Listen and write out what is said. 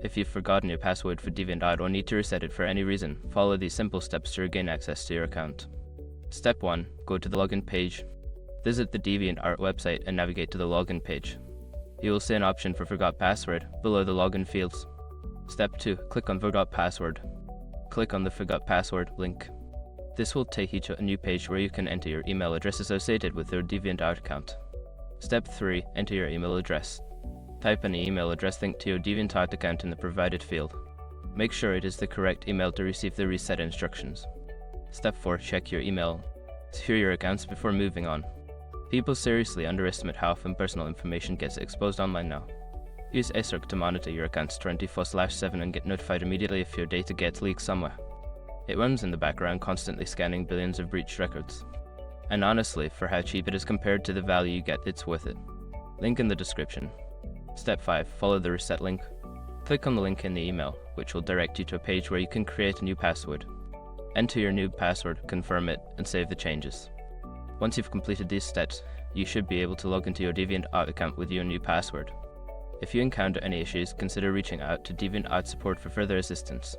If you've forgotten your password for DeviantArt or need to reset it for any reason, follow these simple steps to regain access to your account. Step 1. Go to the login page. Visit the DeviantArt website and navigate to the login page. You will see an option for Forgot Password below the login fields. Step 2. Click on Forgot Password. Click on the Forgot Password link. This will take you to a new page where you can enter your email address associated with your DeviantArt account. Step 3. Enter your email address. Type an email address linked to your DeviantArt account in the provided field. Make sure it is the correct email to receive the reset instructions. Step 4. Check your email. Secure your accounts before moving on. People seriously underestimate how often personal information gets exposed online now. Use ASRC to monitor your accounts 24/7 and get notified immediately if your data gets leaked somewhere. It runs in the background, constantly scanning billions of breached records. And honestly, for how cheap it is compared to the value you get, it's worth it. Link in the description. Step 5. Follow the reset link. Click on the link in the email, which will direct you to a page where you can create a new password. Enter your new password, confirm it, and save the changes. Once you've completed these steps, you should be able to log into your DeviantArt account with your new password. If you encounter any issues, consider reaching out to DeviantArt support for further assistance.